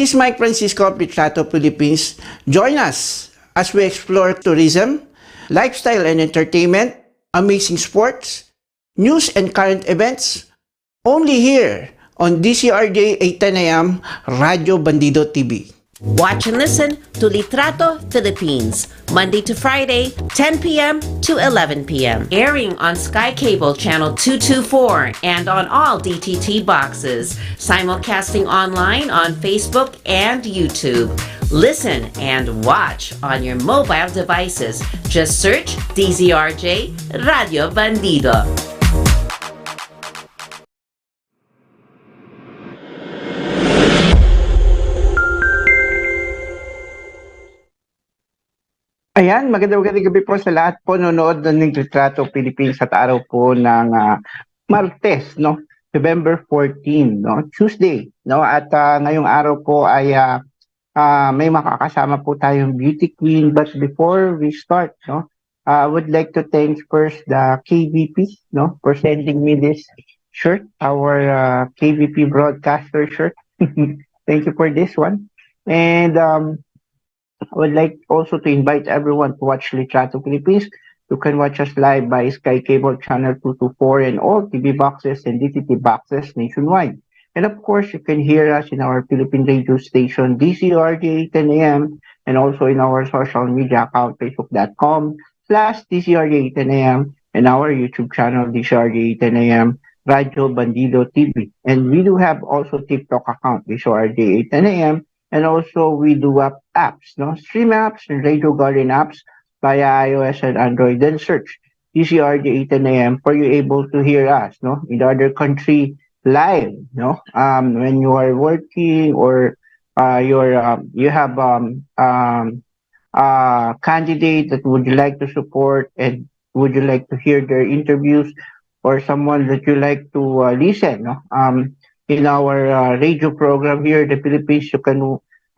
This is Mike Francisco of Litrato Philippines. Join us as we explore tourism, lifestyle and entertainment, amazing sports, news and current events, only here on DCRJ 8:10 AM, Radio Bandido TV. Watch and listen to Litrato Philippines, Monday to Friday, 10 p.m. to 11 p.m. Airing on Sky Cable Channel 224 and on all DTT boxes. Simulcasting online on Facebook and YouTube. Listen and watch on your mobile devices. Just search DZRJ Radio Bandido. Ayan, magandang gabi po sa lahat po nanonood ng Litrato Philippines at araw po ng Martes, no? November 14, no? Tuesday, no? At ngayong araw po ay may makakasama po tayong beauty queen. But before we start, no? I would like to thank first the KBP, no? For sending me this shirt, our KBP broadcaster shirt. Thank you for this one. And I would like also to invite everyone to watch Litrato Philippines. You can watch us live by Sky Cable Channel 224 and all TV boxes and DTT boxes nationwide. And of course, you can hear us in our Philippine radio station, DCRJ 10 AM, and also in our social media account, facebook.com/DCRJ 10 AM, and our YouTube channel, DCRJ 10 AM, Radio Bandido TV. And we do have also TikTok account, DCRJ 10 AM, and also we do apps, no? Stream apps and Radio Garden apps via iOS and Android. Then search DCRJ 10 AM for you able to hear us, no? In the other country live, no? When you are working or you have candidate that would you like to support and would you like to hear their interviews or someone that you like to listen, no? In our radio program here in the Philippines, you can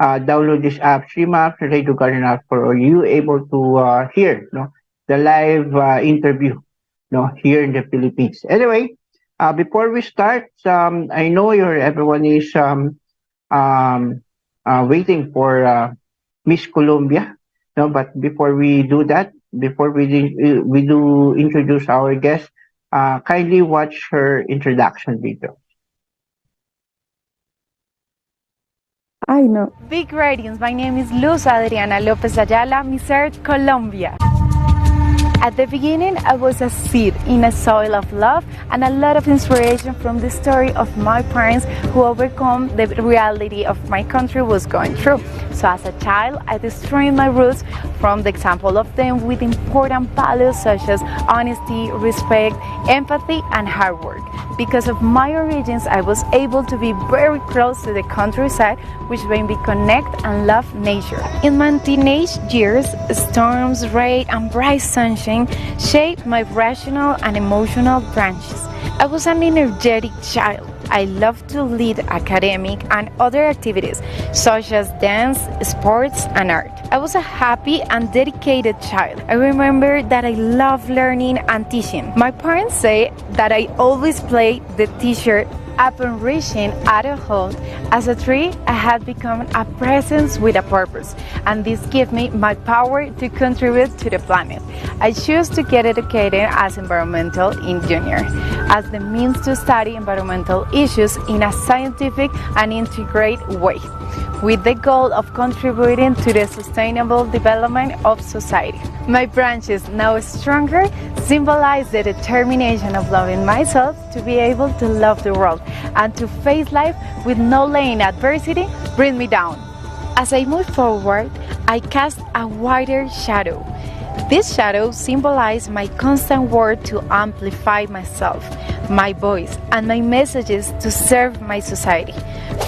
download this app, Stream app, Radio Garden app, for you able to hear, no, the live interview, no, here in the Philippines. Anyway, before we start, I know everyone is waiting for Miss Colombia, no. But before we do that, before we do introduce our guest, kindly watch her introduction video. I know. Big greetings. My name is Luz Adriana Lopez Ayala, Miss Earth, Colombia. At the beginning, I was a seed in a soil of love and a lot of inspiration from the story of my parents who overcome the reality of my country was going through. So as a child, I destroyed my roots from the example of them with important values such as honesty, respect, empathy, and hard work. Because of my origins, I was able to be very close to the countryside, which made me connect and love nature. In my teenage years, storms, rain, and bright sunshine shaped my rational and emotional branches. I was an energetic child. I loved to lead academic and other activities, such as dance, sports, and art. I was a happy and dedicated child. I remember that I loved learning and teaching. My parents say that I always played the teacher. Upon reaching adulthood, as a tree, I had become a presence with a purpose, and this gave me my power to contribute to the planet. I choose to get educated as environmental engineer, as the means to study environmental issues in a scientific and integrated way, with the goal of contributing to the sustainable development of society. My branches, now stronger, symbolize the determination of loving myself to be able to love the world and to face life with no letting adversity bring me down. As I move forward, I cast a wider shadow. This shadow symbolizes my constant work to amplify myself, my voice, and my messages to serve my society.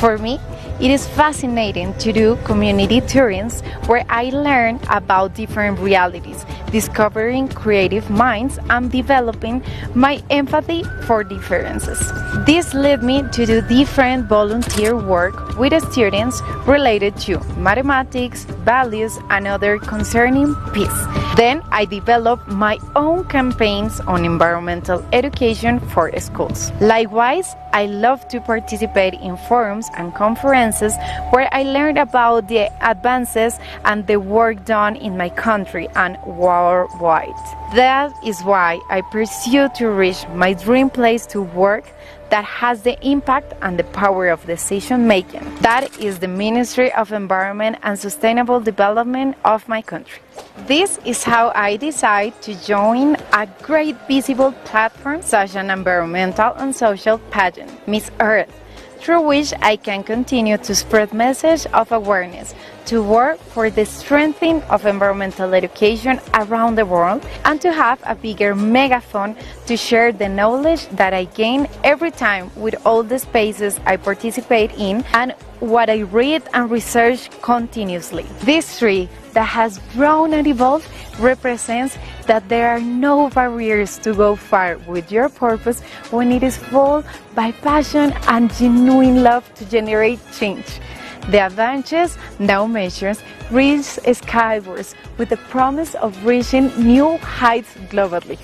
For me, it is fascinating to do community tourings where I learn about different realities, discovering creative minds and developing my empathy for differences. This led me to do different volunteer work with students related to mathematics, values, and other concerning peace. Then I developed my own campaigns on environmental education for schools. Likewise, I love to participate in forums and conferences where I learned about the advances and the work done in my country and worldwide. That is why I pursue to reach my dream place to work that has the impact and the power of decision making. That is the Ministry of Environment and Sustainable Development of my country. This is how I decide to join a great visible platform such an environmental and social pageant, Miss Earth, through which I can continue to spread message of awareness, to work for the strengthening of environmental education around the world, and to have a bigger megaphone to share the knowledge that I gain every time with all the spaces I participate in and what I read and research continuously. This tree that has grown and evolved represents that there are no barriers to go far with your purpose when it is fueled by passion and genuine love to generate change. The advances now measures reach skywards with the promise of reaching new heights globally.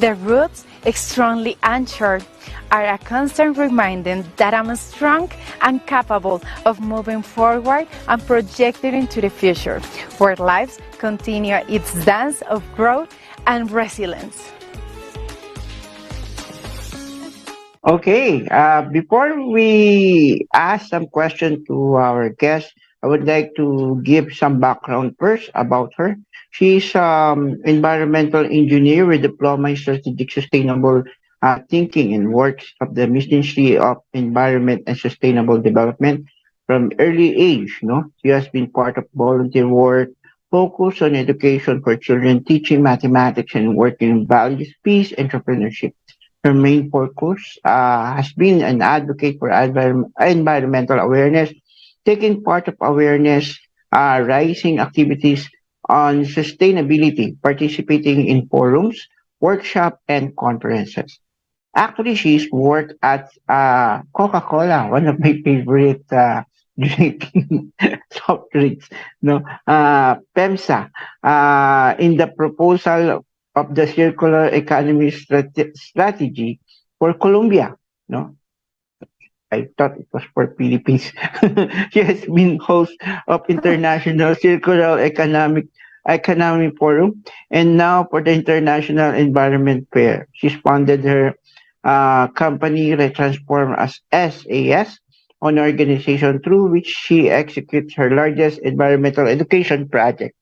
The roots, strongly anchored, are a constant reminder that I'm strong and capable of moving forward and projecting into the future, where lives continue its dance of growth and resilience. Okay, before we ask some questions to our guest, I would like to give some background first about her. She's environmental engineer with diploma in strategic sustainable thinking and works of the Ministry of Environment and Sustainable Development from early age. No, she has been part of volunteer work focused on education for children, teaching mathematics and working in values, peace, entrepreneurship. Her main focus has been an advocate for environmental awareness, taking part of awareness raising activities on sustainability, participating in forums, workshops, and conferences. Actually, she's worked at Coca-Cola, one of my favorite drinking soft drinks, no, PEMSA, in the proposal of the circular economy strategy for Colombia. No, I thought it was for Philippines. She has been host of International Circular Economy Forum and now for the International Environment Fair. She's founded her company Retransform as SAS, an organization through which she executes her largest environmental education project.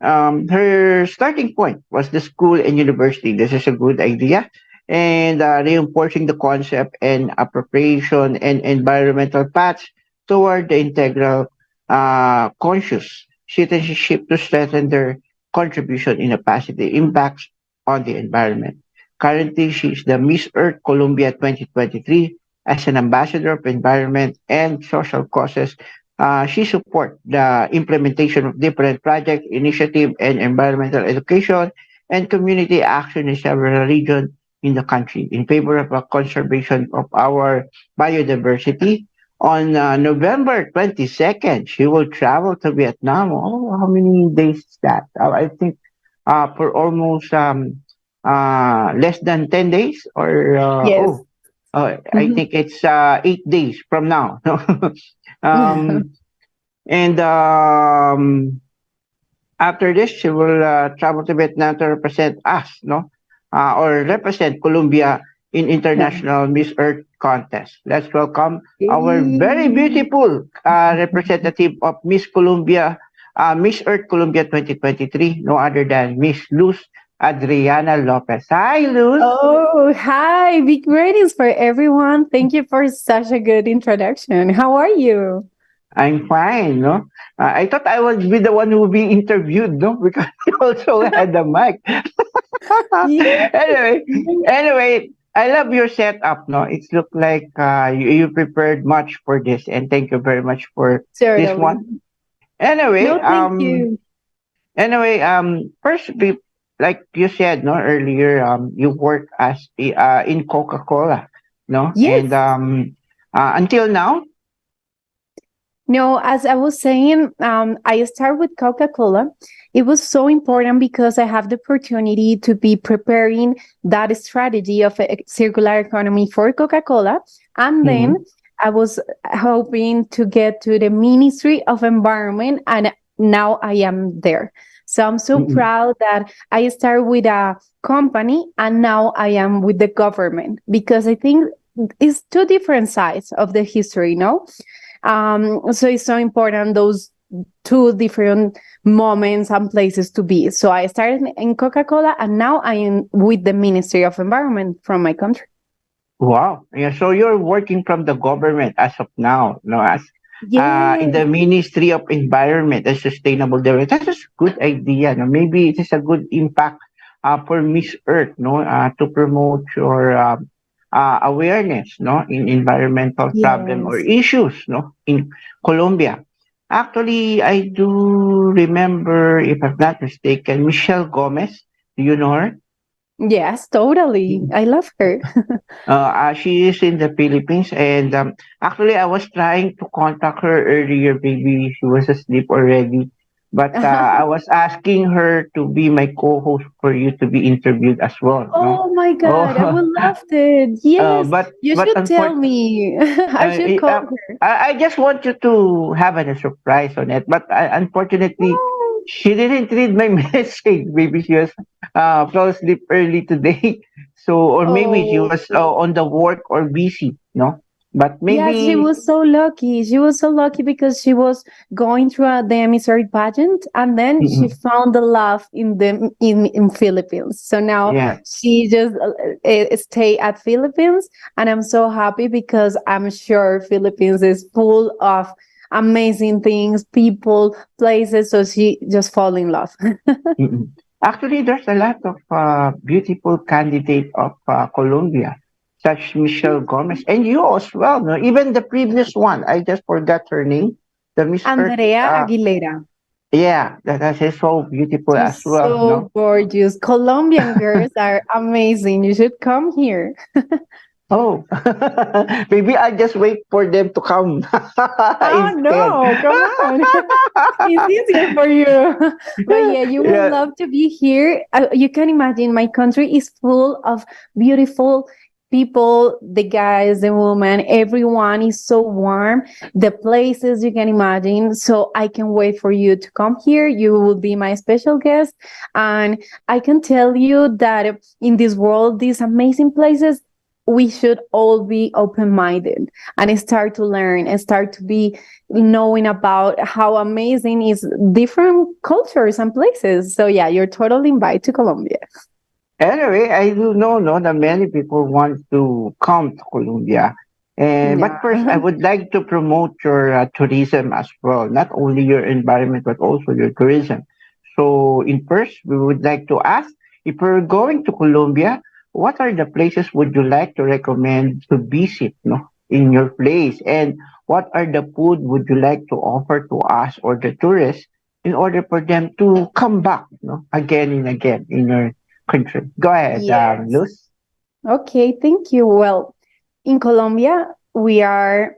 Her starting point was the school and university. This is a good idea. And reinforcing the concept and appropriation and environmental paths toward the integral conscious citizenship to strengthen their contribution in a positive impact on the environment. Currently, she is the Miss Earth Colombia 2023 as an ambassador of environment and social causes. She supports the implementation of different project initiative and environmental education and community action in several regions in the country in favor of a conservation of our biodiversity. On November 22nd, she will travel to Vietnam. Oh, how many days is that? I think for almost less than 10 days or Yes. I think it's 8 days from now. um, and after this, she will travel to Vietnam to represent us, no, or represent Colombia in international Miss Earth contest. Let's welcome our very beautiful representative of Miss Colombia, Miss Earth Colombia 2023, no other than Miss Luz Adriana Lopez. Hi, Luz. Oh, hi. Big greetings for everyone. Thank you for such a good introduction. How are you? I'm fine, no? I thought I would be the one who will be interviewed, no? Because you also had the mic. anyway, I love your setup, no? It's look like you prepared much for this, and thank you very much for this one. Anyway, No, thank you. Anyway, first, like you said, no, earlier, you work as in Coca-Cola, no? Yes. And until now, No, as I was saying, I start with Coca-Cola. It was so important because I have the opportunity to be preparing that strategy of a circular economy for Coca-Cola. And then I was hoping to get to the Ministry of Environment, and now I am there. So I'm so proud that I started with a company and now I am with the government, because I think it's two different sides of the history, no? So it's so important, those two different moments and places to be. So I started in Coca-Cola and now I am with the Ministry of Environment from my country. Wow. Yeah, so you're working from the government as of now, no, as in Yes. the Ministry of Environment and Sustainable Development. That's a good idea. No? Maybe it is a good impact for Miss Earth, no, to promote your awareness, no, in environmental problem or Yes. issues, no, in Colombia. Actually, I do remember, if I'm not mistaken, Michelle Gomez. Do you know her? Yes, totally. I love her. She is in the Philippines, and actually, I was trying to contact her earlier. Maybe she was asleep already, but I was asking her to be my co-host for you to be interviewed as well. No? Oh my God, I Oh, would love it. Yes, you but should tell me. I should uh, call uh, her. I just want you to have a surprise on it. But unfortunately, Oh, she didn't read my message. Maybe she was fell asleep early today. So, or maybe she oh. was on the work or busy, no? But Yes, she maybe, was so lucky. She was so lucky because she was going through a @𝗟𝗶𝘁𝗶𝗽𝗍 pageant, and then she mm-mm, found the love in Philippines. So now yeah. she just stay at Philippines, and I'm so happy because I'm sure Philippines is full of amazing things, people, places. So she just fall in love. Mm-mm. Actually, there's a lot of beautiful candidate of Colombia, such Michelle Gomez, and you as well. No? Even the previous one, I just forgot her name. The Miss Earth. Andrea Aguilera. Yeah, that is so beautiful as She's well. so No. gorgeous. Colombian girls are amazing. You should come here. Oh, maybe I just wait for them to come Oh instead. no, come on. It's easier for you. But yeah, you will Yeah. love to be here. You can imagine my country is full of beautiful people, the guys, the women, everyone is so warm. The places you can imagine. So I can wait for you to come here. You will be my special guest. And I can tell you that in this world, these amazing places, we should all be open-minded and start to learn and start to be knowing about how amazing is different cultures and places. So yeah, you're totally invited to Colombia. Anyway, I do know, no, that many people want to come to Colombia. And Yeah. but first, I would like to promote your tourism as well, not only your environment but also your tourism. So, in first, we would like to ask, if we're going to Colombia, what are the places would you like to recommend to visit, no, in your place, and what are the food would you like to offer to us or the tourists in order for them to come back, no, again and again in your country? Go ahead, Yes. Luz. Okay, thank you. Well, in Colombia, we are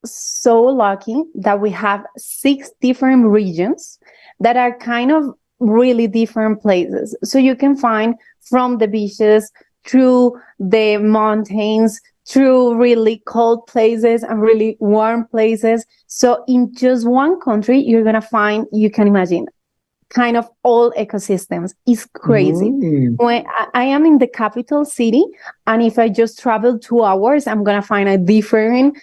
so lucky that we have 6 different regions that are kind of really different places. So you can find from the beaches through the mountains, through really cold places and really warm places. So in just one country, you're going to find, you can imagine, kind of all ecosystems. It's crazy. Mm. When I am in the capital city, and if I just travel 2 hours, I'm gonna find a different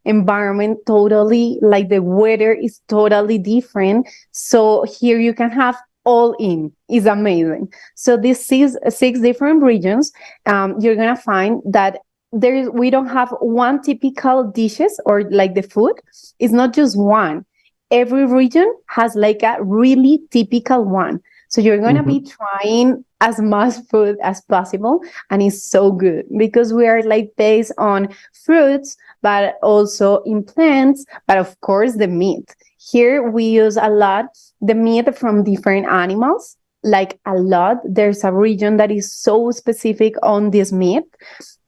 environment. Totally, like the weather is totally different. So here you can have all in. Is amazing. So these six different regions, you're gonna find that we don't have one typical dishes or like the food. It's not just one. Every region has like a really typical one. So you're going to Mhm. be trying as much food as possible. And it's so good because we are like based on fruits, but also in plants, but of course the meat. Here we use a lot the meat from different animals, like a lot. There's a region that is so specific on this meat.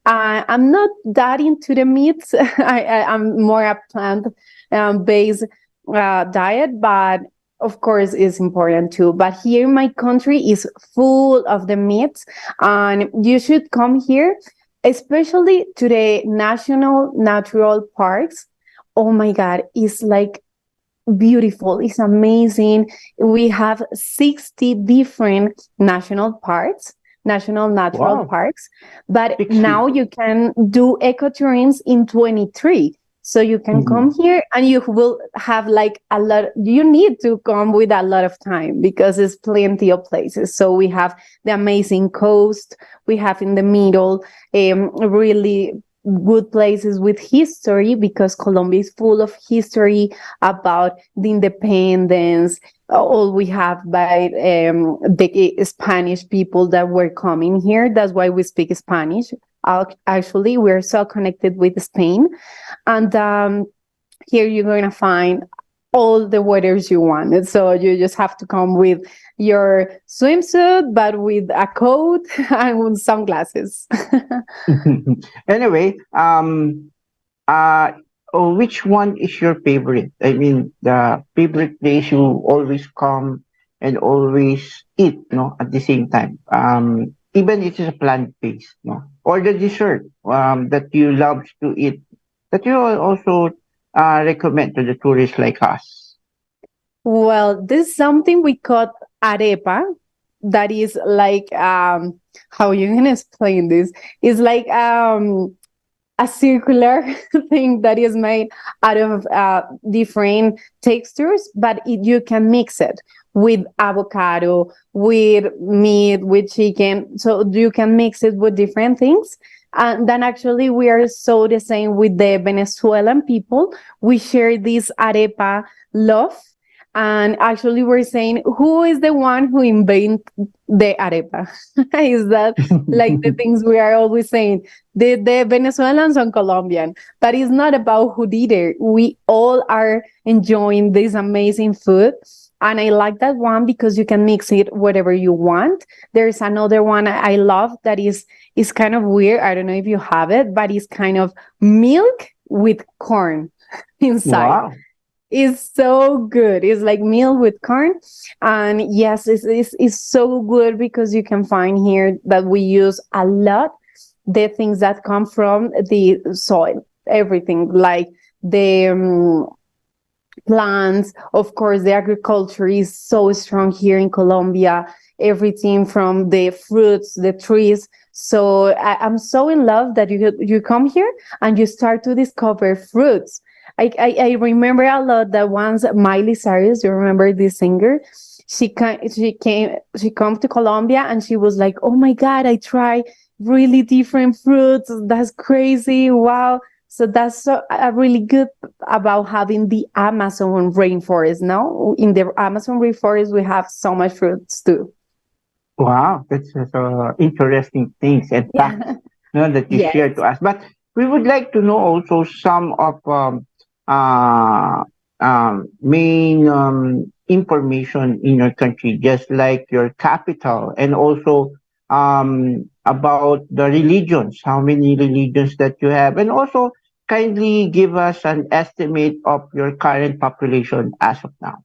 I'm not that into the meats. I'm more a plant based diet, but of course is important too. But here my country is full of the meats, and you should come here, especially to the national natural parks. Oh my God, it's like beautiful. It's amazing. We have 60 different national parks, national natural Wow. parks, but 60. now you can do ecotourism in 23. So you can come here and you will have like a lot. You need to come with a lot of time because there's plenty of places. So we have the amazing coast. We have in the middle really good places with history, because Colombia is full of history about the independence. All we have by the Spanish people that were coming here. That's why we speak Spanish. Actually, we're so connected with Spain. And here you're going to find all the weathers you want. So you just have to come with your swimsuit, but with a coat and with sunglasses. Anyway, which one is your favorite? I mean, the favorite place you always come and always eat, no, at the same time. Even if it's a plant-based, no, or the dessert that you love to eat, that you also recommend to the tourists like us. Well, this is something we call arepa. That is like, how you can explain this? It's like a circular thing that is made out of different textures, but you can mix it with avocado, with meat, with chicken. So you can mix it with different things. And then actually we are so the same with the Venezuelan people. We share this arepa love. And actually we're saying, who is the one who invented the arepa? Is that like the things we are always saying? The Venezuelans and Colombian. But it's not about who did it. We all are enjoying this amazing food. And I like that one because you can mix it whatever you want. There's another one I love that is kind of weird. I don't know if you have it, but it's kind of milk with corn inside. Wow. It's so good. It's like meal with corn. And yes, it's so good because you can find here that we use a lot the things that come from the soil, everything like the plants. Of course, the agriculture is so strong here in Colombia, everything from the fruits, the trees. So I'm so in love that you come here and you start to discover fruits. I remember a lot that once Miley Cyrus, you remember this singer? She come to Colombia and she was like, "Oh my God, I try really different fruits. That's crazy! Wow!" So that's so really good about having the Amazon rainforest. Now in the Amazon rainforest, we have so much fruits too. Wow, that's interesting things and facts, that you Yes. share to us. But we would like to know also some of main information in your country, just like your capital, and also about the religions, how many religions that you have, and also kindly give us an estimate of your current population as of now.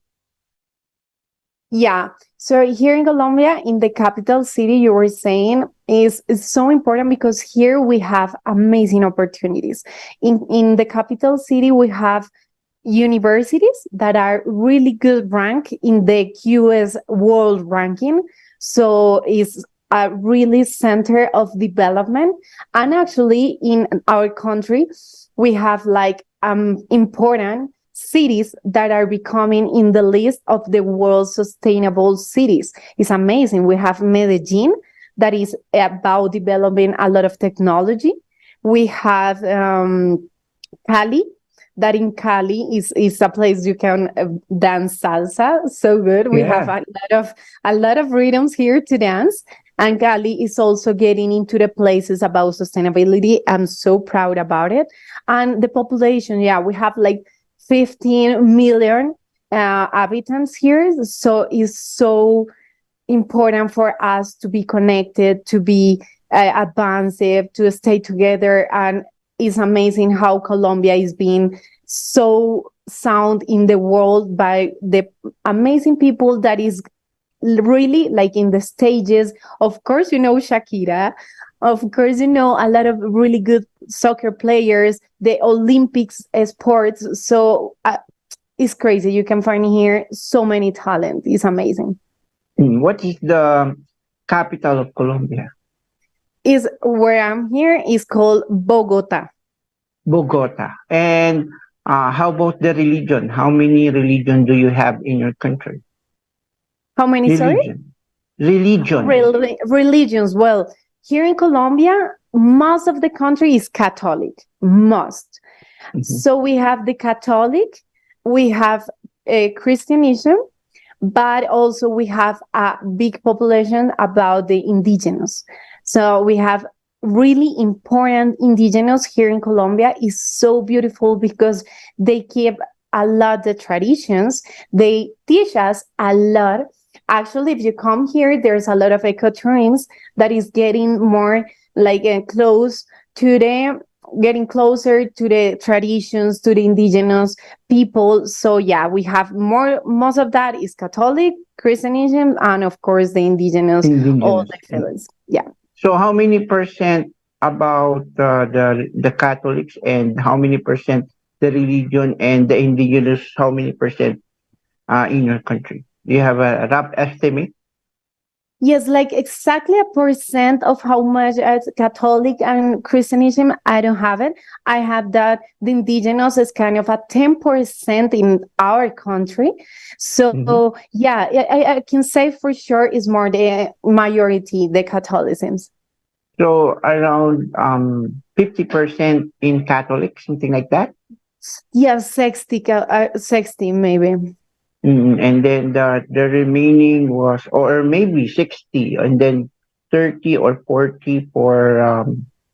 Yeah. So here in Colombia, in the capital city, you were saying is so important because here we have amazing opportunities. In the capital city, we have universities that are really good rank in the QS world ranking. So it's a really center of development. And actually in our country, we have like important cities that are becoming in the list of the world's sustainable cities. It's amazing. We have Medellin that is about developing a lot of technology. We have Cali, that in Cali is a place you can dance salsa. So good. We have a lot of rhythms here to dance. And Cali is also getting into the places about sustainability. I'm so proud about it. And the population, we have like 15 million inhabitants here. So it's so important for us to be connected, to be advanced, to stay together. And it's amazing how Colombia is being so sound in the world by the amazing people that is really like in the stages. Of course, you know Shakira. Of course, you know a lot of really good soccer players, the Olympics sports. So it's crazy. You can find here so many talent. It's amazing. What is the capital of Colombia? Is where I'm here is called Bogota. Bogota. And how about the religion? How many religion do you have in your country? How many, sorry? Religion. Religions. Well, here in Colombia, most of the country is Catholic. Most. So we have the Catholic, we have Christianism, but also we have a big population about the indigenous. So we have really important indigenous here in Colombia. Is so beautiful because they keep a lot the traditions. They teach us a lot. Actually, if you come here, there's a lot of ecotourism that is getting more like close to the getting closer to the traditions, to the indigenous people. So yeah, we have most of that is Catholic, Christianism, and of course the indigenous. All the fellows. Yeah. So how many percent about the Catholics, and how many percent the religion, and the indigenous, how many percent in your country? Do you have a rough estimate? Yes, like exactly a percent of how much as Catholic and Christianism, I don't have it. I have that the indigenous is kind of a 10% in our country. So yeah, I can say for sure is more the majority, the Catholicism. So around 50% in Catholic, something like that? Yes, 60 maybe. And then the remaining was, or maybe 60, and then 30 or 40 for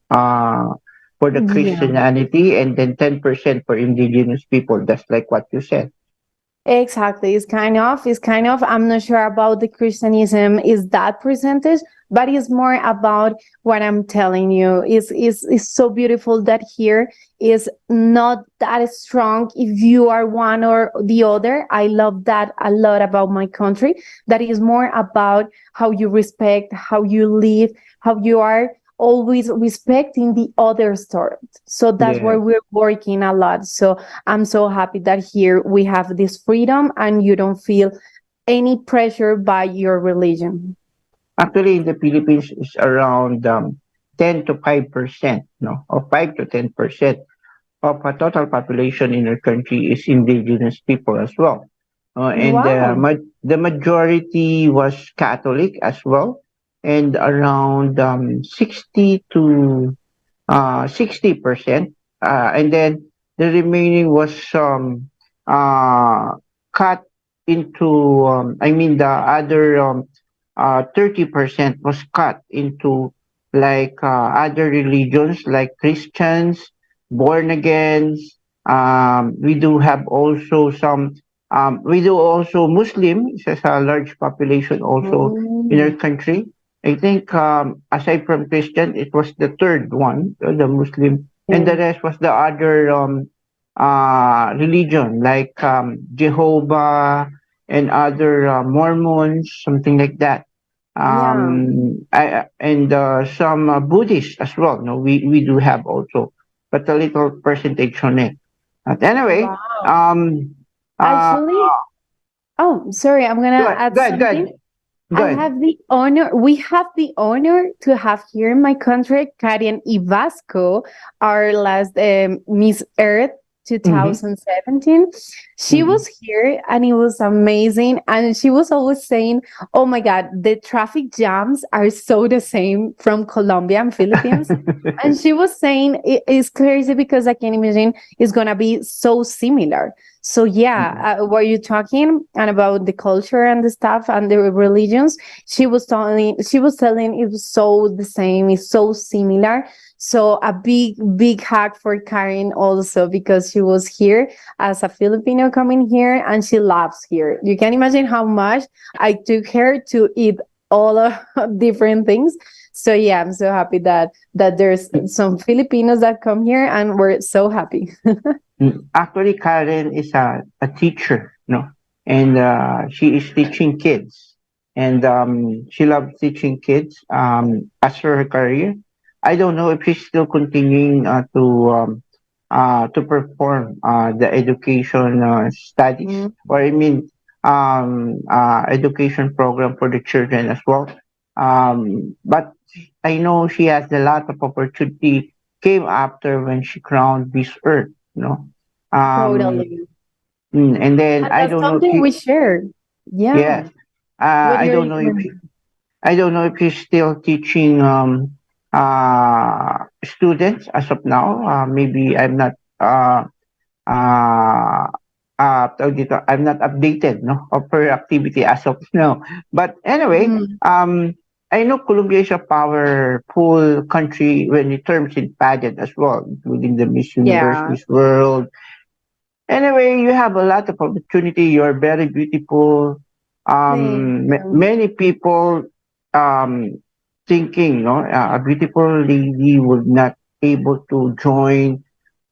the Christianity, and then 10% for indigenous people. That's like what you said. Exactly. It's kind of, I'm not sure about the Christianism is that percentage, but it's more about what I'm telling you. It's so beautiful that here is not that strong if you are one or the other. I love that a lot about my country. That is more about how you respect, how you live, how you are always respecting the other story. So that's where we're working a lot. So I'm so happy that here we have this freedom and you don't feel any pressure by your religion. Actually, in the Philippines, it's around 10 to 5%, no, or 5 to 10% of a total population in our country is indigenous people as well. And the majority was Catholic as well. And around 60 to 60%, and then the remaining was cut into. The other 30% was cut into like other religions like Christians, born agains. We do have also some. We do also Muslim. It's a large population also in our country. I think aside from Christian, it was the third one, the Muslim, and the rest was the other religion like Jehovah and other Mormons, something like that. And some Buddhists as well. No, we do have also, but a little percentage on it. But anyway, actually, sorry, I'm gonna add something. We have the honor to have here in my country 𝗟𝗶𝘁𝗶𝗽𝗶H, our last Miss Earth 2017. She was here and it was amazing. And she was always saying, oh my God, the traffic jams are so the same from Colombia and Philippines. And she was saying it's crazy because I can imagine it's going to be so similar. So yeah, were you talking and about the culture and the stuff and the religions? She was telling it was so the same, it's so similar. So a big hug for Karen also, because she was here as a Filipino coming here and she loves here. You can imagine how much I took her to eat all of different things. So yeah, I'm so happy that there's some Filipinos that come here, and we're so happy. Actually, Karen is a teacher, no, and she is teaching kids, and she loves teaching kids as her career. I don't know if she's still continuing to perform the education studies, or I mean, education program for the children as well. But I know she has a lot of opportunity came after when she crowned Miss Earth, you know. Um, Totally. and then And I that's don't know if something we share. Yeah. yes, When I you're don't know if young. I don't know if she's still teaching students as of now. Maybe I'm not uh, tawag dito, I'm not updated, no, of her activity as of now. But anyway, Mhm. I know Colombia is a powerful country when it terms in pageant as well, including the Miss Universe, Yeah. Miss World. Anyway, you have a lot of opportunity. You're very beautiful. Thank you. Many people um, thinking, no, a beautiful lady would not able to join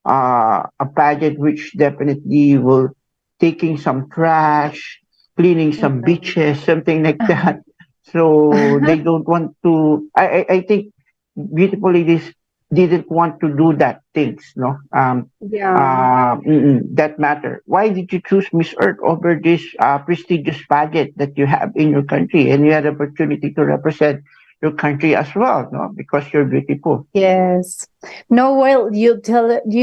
a pageant which definitely will taking some trash, cleaning some beaches, something like that. So they don't want to. I think beautiful ladies didn't want to do that things, no. Yeah. That matter. Why did you choose Miss Earth over this prestigious pageant that you have in your country, and you had opportunity to represent your country as well, no? Because you're beautiful. Yes. No, well, you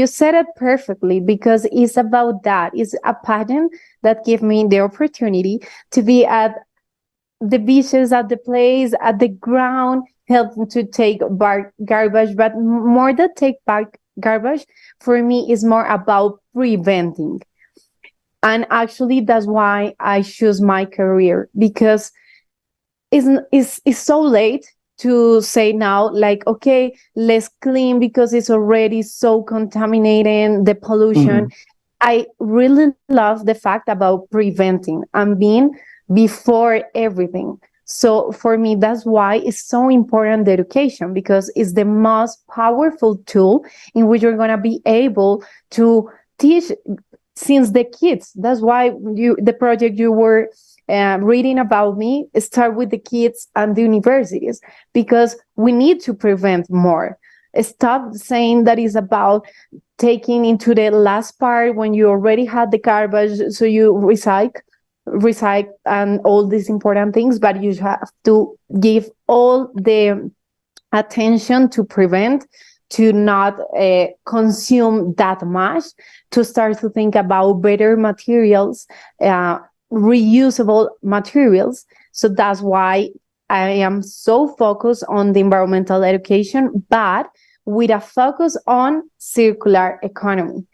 said it perfectly because it's about that. It's a pageant that gave me the opportunity to be at the beaches, at the place, at the ground, helping to take back garbage. But more than take back garbage, for me, is more about preventing. And actually, that's why I choose my career because it's so late to say now, like, okay, let's clean because it's already so contaminating the pollution. Mm-mm. I really love the fact about preventing and being before everything. So for me, that's why it's so important, the education, because it's the most powerful tool in which you're going to be able to teach since the kids. That's why the project you were reading about me start with the kids and the universities, because we need to prevent more. Stop saying that is about taking into the last part when you already had the garbage, so you recycle and all these important things, but you have to give all the attention to prevent, to not consume that much, to start to think about better materials, reusable materials. So that's why I am so focused on the environmental education, but with a focus on circular economy.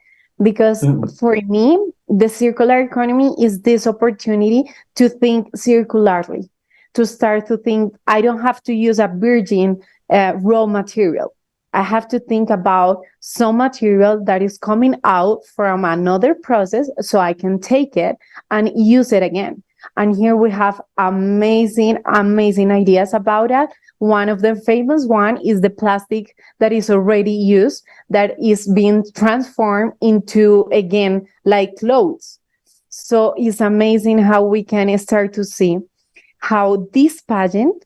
Because for me, the circular economy is this opportunity to think circularly, to start to think, I don't have to use a virgin raw material. I have to think about some material that is coming out from another process so I can take it and use it again. And here we have amazing, amazing ideas about that. One of the famous one is the plastic that is already used, that is being transformed into, again, like clothes. So it's amazing how we can start to see how this pageant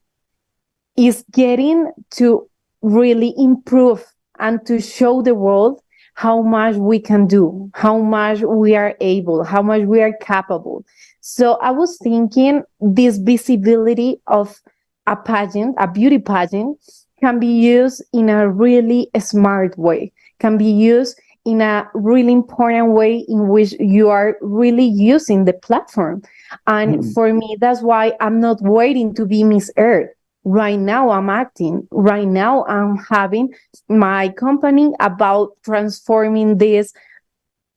is getting to really improve and to show the world how much we can do, how much we are able, how much we are capable. So I was thinking this visibility of a pageant, a beauty pageant, can be used in a really smart way, can be used in a really important way in which you are really using the platform. And for me, that's why I'm not waiting to be Miss Earth. Right now I'm acting. Right now I'm having my company about transforming this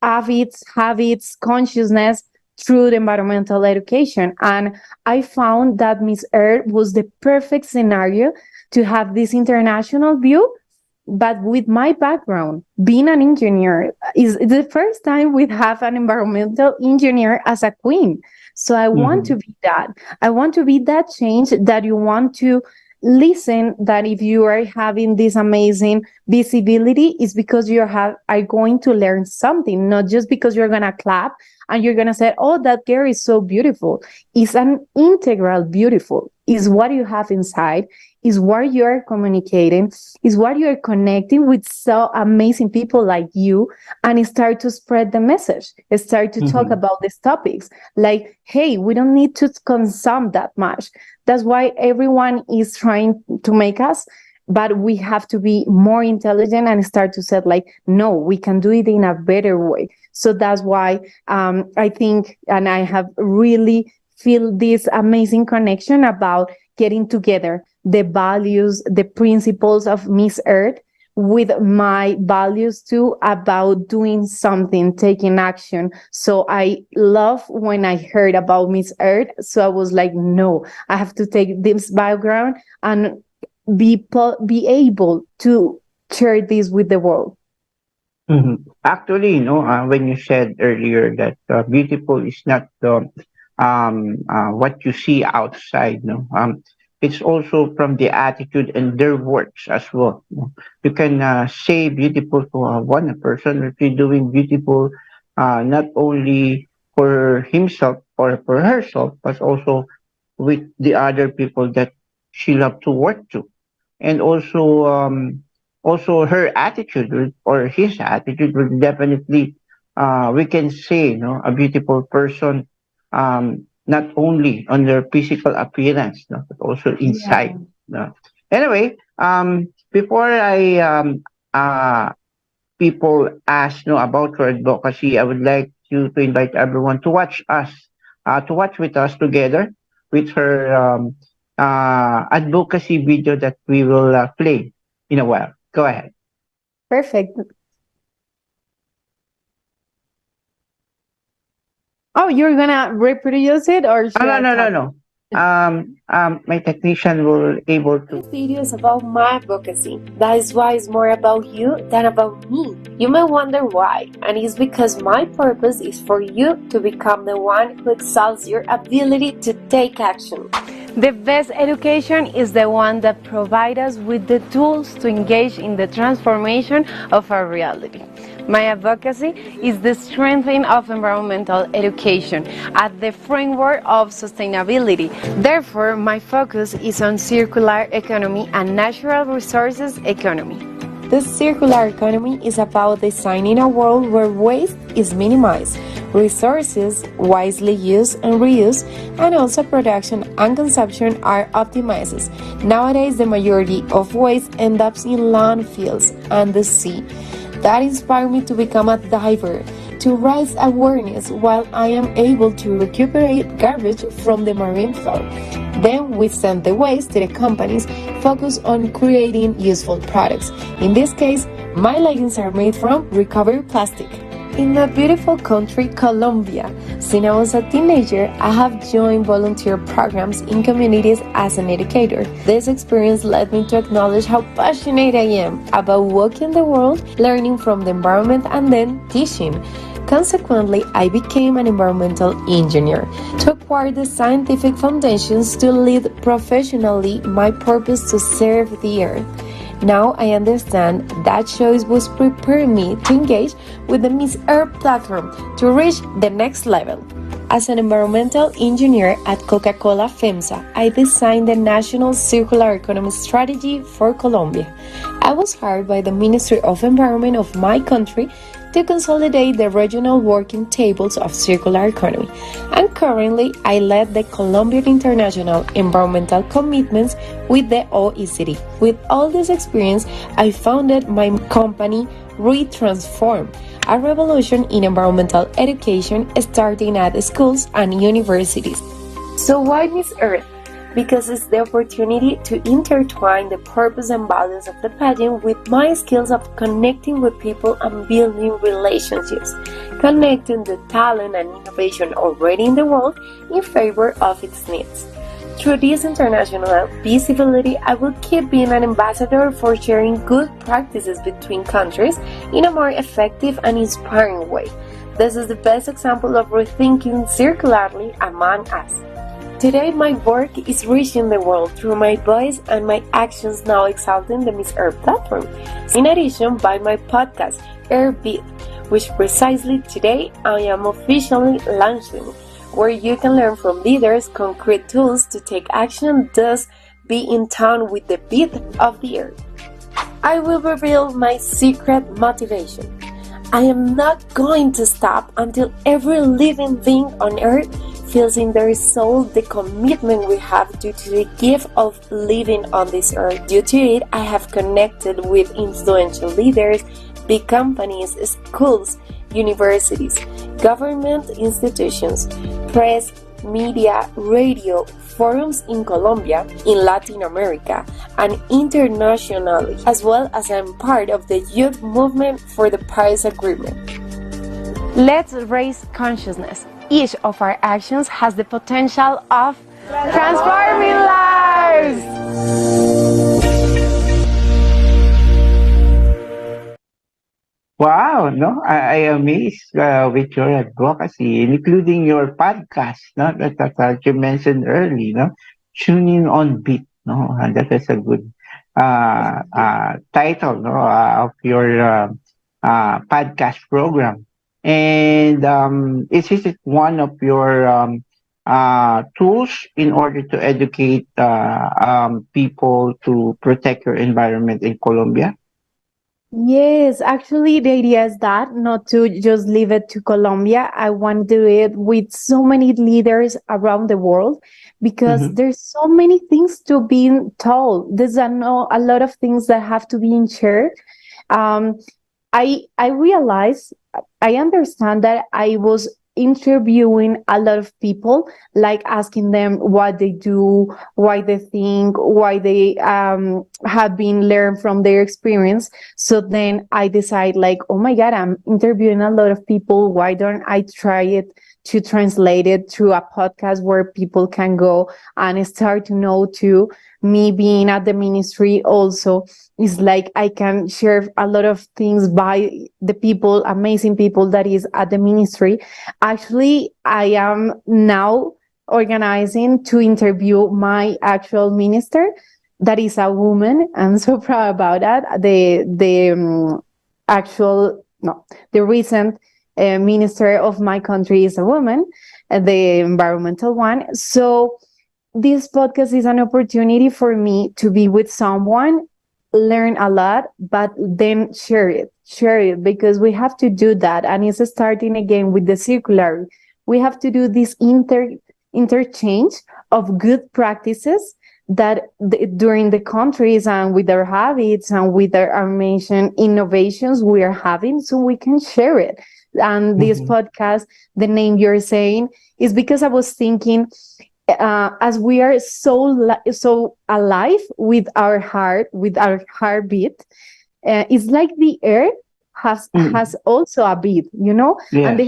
habits, consciousness through the environmental education. And I found that Miss Earth was the perfect scenario to have this international view, but with my background, being an engineer, It's the first time we have an environmental engineer as a queen. So I want to be that. I want to be that change that you want to listen, that if you are having this amazing visibility, it's because you are going to learn something, not just because you're going to clap and you're going to say, oh, that girl is so beautiful. It's an integral beautiful. Is what you have inside, is what you're communicating, is what you're connecting with so amazing people like you, and start to spread the message, start to talk about these topics. Like, hey, we don't need to consume that much. That's why everyone is trying to make us, but we have to be more intelligent and start to say, like, no, we can do it in a better way. So that's why I think, and I have really feel this amazing connection about getting together the values, the principles of Miss Earth with my values too, about doing something, taking action. So I love when I heard about Miss Earth. So I was like, no, I have to take this background and be able to share this with the world. Actually, when you said earlier that beautiful is not what you see outside, it's also from the attitude and their works as well. You can say beautiful to one person if you're doing beautiful not only for himself or for herself, but also with the other people that she loved to work to. And also her attitude or his attitude will definitely, we can say, a beautiful person, not only on their physical appearance, but also inside. Anyway, before people ask about her advocacy, I would like you to invite everyone to watch with us together with her advocacy video that we will play in a while. Go ahead. Perfect. Oh, you're gonna reproduce it, or should No. My technician will able to. This video is about my advocacy. That is why it's more about you than about me. You may wonder why, and it's because my purpose is for you to become the one who excels your ability to take action. The best education is the one that provides us with the tools to engage in the transformation of our reality. My advocacy is the strengthening of environmental education at the framework of sustainability. Therefore, my focus is on circular economy and natural resources economy. The circular economy is about designing a world where waste is minimized, resources wisely used and reused, and also production and consumption are optimized. Nowadays, the majority of waste ends up in landfills and the sea. That inspired me to become a diver, to raise awareness while I am able to recuperate garbage from the marine floor. Then we send the waste to the companies focused on creating useful products. In this case, my leggings are made from recovered plastic. In the beautiful country, Colombia, since I was a teenager, I have joined volunteer programs in communities as an educator. This experience led me to acknowledge how passionate I am about walking the world, learning from the environment, and then teaching. Consequently, I became an environmental engineer to acquire the scientific foundations to lead professionally my purpose to serve the earth. Now I understand that choice was preparing me to engage with the Miss Earth platform to reach the next level. As an environmental engineer at Coca-Cola FEMSA, I designed the National Circular Economy Strategy for Colombia. I was hired by the Ministry of Environment of my country to consolidate the regional working tables of circular economy, and currently I led the Colombian International Environmental Commitments with the OECD. With all this experience, I founded my company Retransform, a revolution in environmental education starting at schools and universities. So why Miss Earth? Because it's the opportunity to intertwine the purpose and values of the pageant with my skills of connecting with people and building relationships, connecting the talent and innovation already in the world in favor of its needs. Through this international visibility, I will keep being an ambassador for sharing good practices between countries in a more effective and inspiring way. This is the best example of rethinking circularly among us. Today, my work is reaching the world through my voice and my actions now exalting the Miss Earth platform. In addition, by my podcast, 𝗟𝗶𝘁𝗶𝗽𝗍, which precisely today I am officially launching, where you can learn from leaders concrete tools to take action, thus be in tune with the beat of the earth. I will reveal my secret motivation. I am not going to stop until every living being on earth feels in their soul the commitment we have due to the gift of living on this earth. Due to it, I have connected with influential leaders, big companies, schools, universities, government institutions, press, media, radio, forums in Colombia, in Latin America, and internationally, as well as I'm part of the youth movement for the Paris Agreement. Let's raise consciousness. Each of our actions has the potential of transforming lives. Wow, no, I amazed with your advocacy, including your podcast, no, that you mentioned early, no, tuning on beat, no, and that is a good title, no, of your podcast program. And is it one of your tools in order to educate people to protect your environment in Colombia? Yes, actually, the idea is that not to just leave it to Colombia. I want to do it with so many leaders around the world because there's so many things to be told. There's a lot of things that have to be shared. I realized, I understand that I was interviewing a lot of people, like asking them what they do, why they think, why they have been learned from their experience. So then I decide like, oh my God, I'm interviewing a lot of people. Why don't I try it to translate it through a podcast where people can go and start to know too? Me being at the ministry also is like I can share a lot of things by the people, amazing people that is at the ministry. Actually, I am now organizing to interview my actual minister that is a woman. I'm so proud about that. The recent minister of my country is a woman, the environmental one. So this podcast is an opportunity for me to be with someone, learn a lot, but then share it because we have to do that. And it's starting again with the circular. We have to do this interchange of good practices that during the countries and with our habits and with our innovations we are having, so we can share it. And this podcast, the name you're saying, is because I was thinking, as we are so alive with our heart, with our heartbeat, it's like the earth has also a beat, you know. Yes. And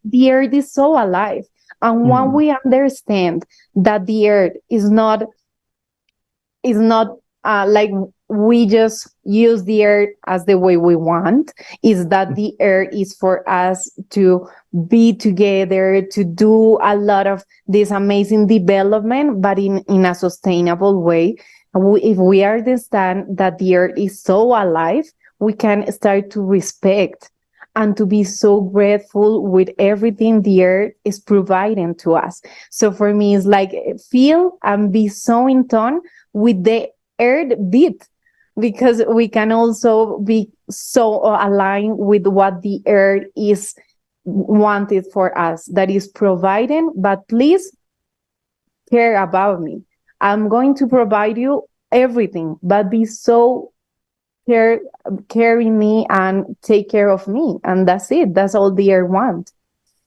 the earth is so alive. And when we understand that the earth is not like we just use the earth as the way we want, is that the earth is for us to be together, to do a lot of this amazing development, but in a sustainable way. If we understand that the earth is so alive, we can start to respect and to be so grateful with everything the earth is providing to us. So for me, it's like feel and be so in tune with the earth beat, because we can also be so aligned with what the earth is wanted for us, that is providing. But please care about me. I'm going to provide you everything, but be so carry me and take care of me. And that's it. That's all the earth wants.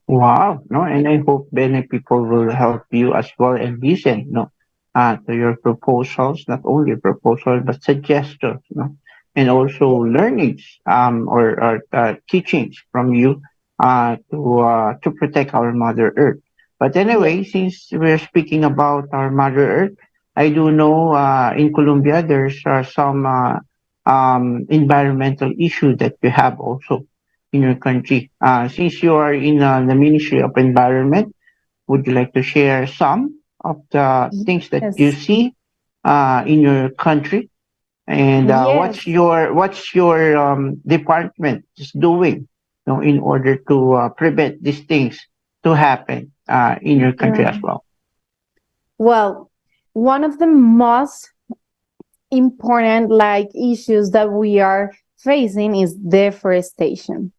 Wow. No, and I hope many people will help you as well and listen, to your proposals, not only proposals, but suggestions, and also learnings, or teachings from you, to protect our Mother Earth. But anyway, since we're speaking about our Mother Earth, I do know in Colombia there's some environmental issue that you have also in your country. Since you are in the Ministry of Environment, would you like to share some of the things that you Yes. see in your country? And Yes. what's your department is doing, in order to prevent these things to happen in your country as Yeah. well? Well, one of the most important issues that we are facing is deforestation.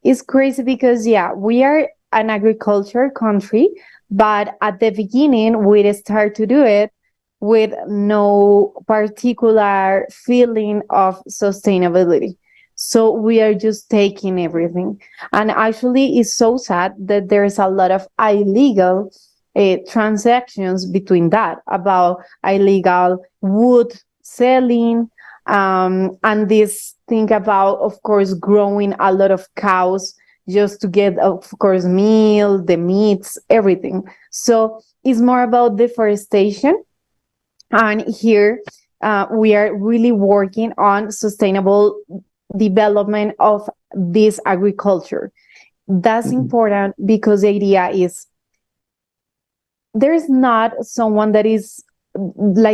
It's crazy because we are an agriculture country, but at the beginning we start to do it with no particular feeling of sustainability. So we are just taking everything. And actually it's so sad that there's a lot of illegal transactions between that, about illegal wood selling, and this thing about, of course, growing a lot of cows just to get, of course, meal, the meats, everything. So it's more about deforestation. And here we are really working on sustainable development of this agriculture. That's important because the idea is there's not someone that is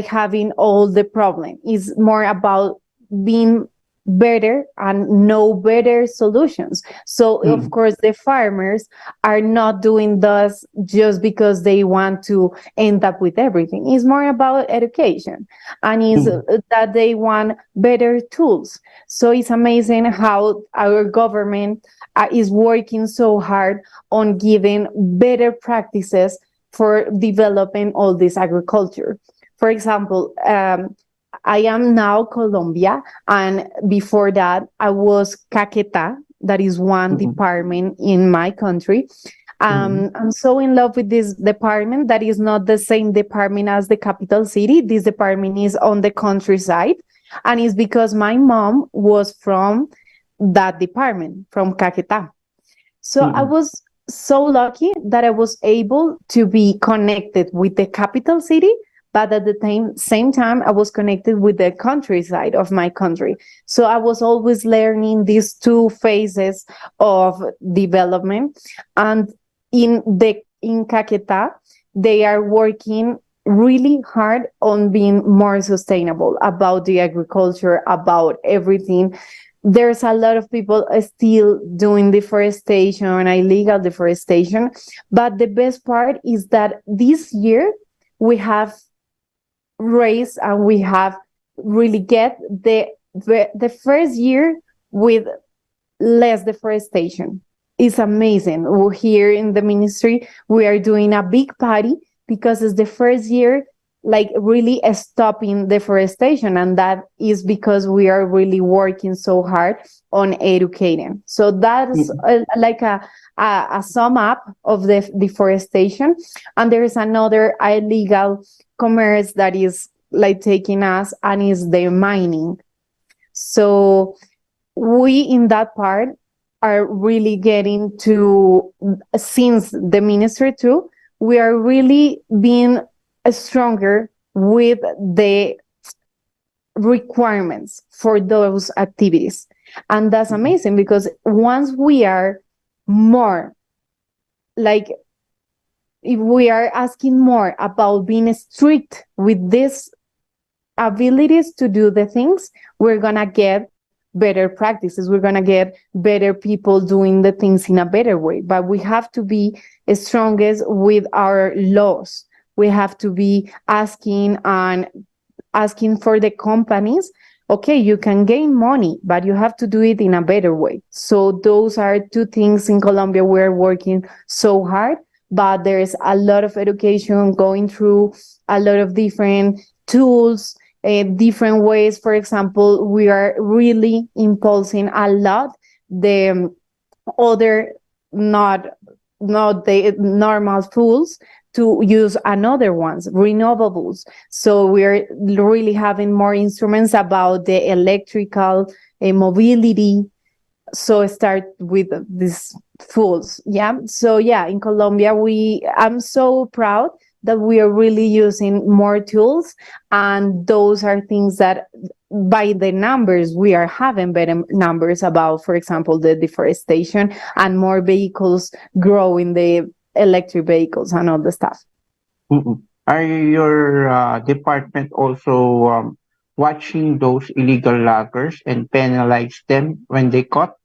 having all the problem. It's more about being better and know better solutions. So of course the farmers are not doing this just because they want to end up with everything. It's more about education, and is that they want better tools. So it's amazing how our government is working so hard on giving better practices for developing all this agriculture. For example, I am now Colombia, and before that I was Caquetá, that is one department in my country. I'm so in love with this department that is not the same department as the capital city. This department is on the countryside, and it's because my mom was from that department, from Caquetá. So I was so lucky that I was able to be connected with the capital city, but at the same time, I was connected with the countryside of my country. So I was always learning these two phases of development. And in Caquetá, they are working really hard on being more sustainable about the agriculture, about everything. There's a lot of people still doing deforestation, illegal deforestation. But the best part is that this year we have raised and we have really get the first year with less deforestation. It's amazing. Here in the ministry, we are doing a big party because it's the first year really stopping deforestation, and that is because we are really working so hard on educating. So that's a sum up of the deforestation. And there is another illegal commerce that is taking us, and is the mining. So we in that part are really getting to, since the ministry too, we are really being stronger with the requirements for those activities. And that's amazing, because once we are more if we are asking more about being strict with these abilities to do the things, we're gonna get better practices. We're gonna get better people doing the things in a better way. But we have to be strongest with our laws. We have to be asking for the companies, okay, you can gain money, but you have to do it in a better way. So those are two things in Colombia we're working so hard, but there's a lot of education going through, a lot of different tools, different ways. For example, we are really impulsing a lot the other, not the normal tools, to use another ones, renewables. So we're really having more instruments about the electrical mobility. So start with this tools. Yeah. So yeah, in Colombia, I'm so proud that we are really using more tools, and those are things that by the numbers we are having better numbers about, for example, the deforestation and more vehicles growing, the electric vehicles and all the stuff. Mm-mm. Are your department also watching those illegal loggers and penalize them when they caught?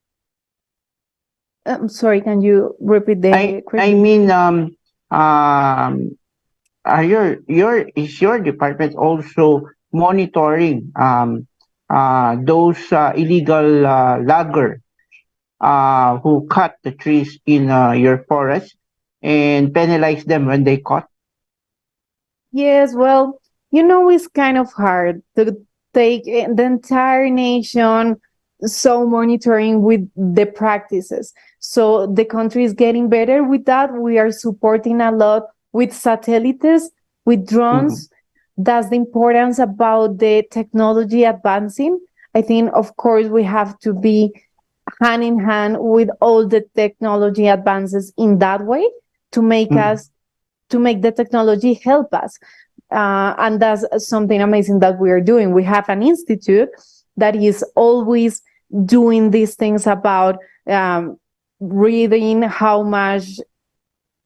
I'm sorry, can you repeat the I question? mean, are is your department also monitoring those illegal logger who cut the trees in your forest and penalize them when they caught? Yes, well, it's kind of hard to take the entire nation so monitoring with the practices. So the country is getting better with that. We are supporting a lot with satellites, with drones. That's the importance about the technology advancing. I think, of course, we have to be hand in hand with all the technology advances in that way to make the technology help us. And that's something amazing that we are doing. We have an institute that is always doing these things about reading how much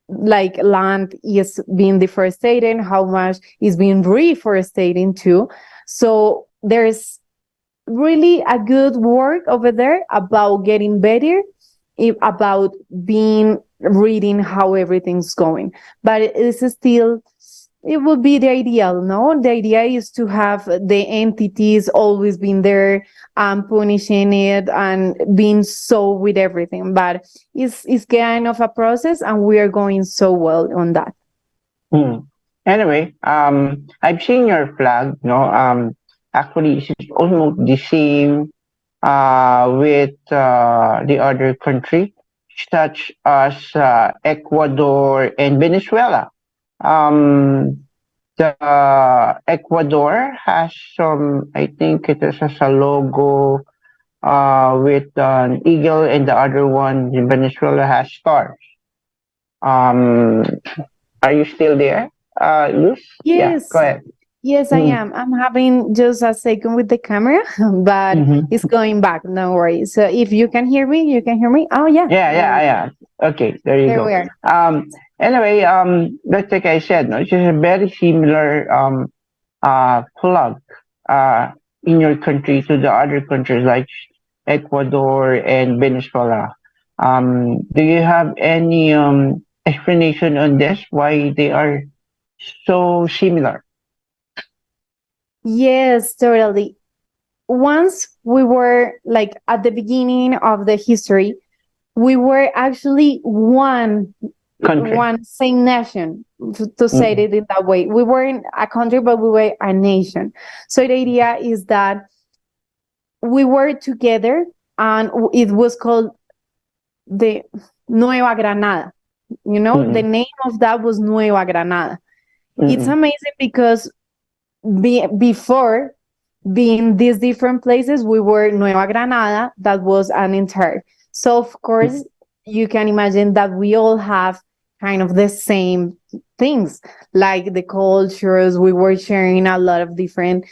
land is being deforested, how much is being reforested too. So there's really a good work over there about getting better, about reading how everything's going. But it would be the ideal, no? The idea is to have the entities always being there and punishing it and being so with everything. But it's kind of a process, and we are going so well on that. Anyway, I've seen your flag, no? Actually, it's almost the same with the other country, such as Ecuador and Venezuela. The Ecuador has some, I think it has a logo with an eagle, and the other one in Venezuela has stars. Are you still there, Luz? Yes. Yeah, go ahead. Yes, I am. I'm having just a second with the camera, but it's going back. No worries. So if you can hear me, you can hear me. Oh, yeah. Yeah. Okay, there you go. We are. Anyway, that's like I said, no, it's just a very similar plug in your country to the other countries like Ecuador and Venezuela. Do you have any explanation on this, why they are so similar? Yes, totally. Once we were at the beginning of the history, we were actually one same nation, to say it in that way. We weren't a country, but we were a nation. So the idea is that we were together, and it was called the Nueva Granada. The name of that was Nueva Granada. It's amazing because before being these different places, we were Nueva Granada, that was an entire. So of course, you can imagine that we all have kind of the same things, like the cultures. We were sharing a lot of different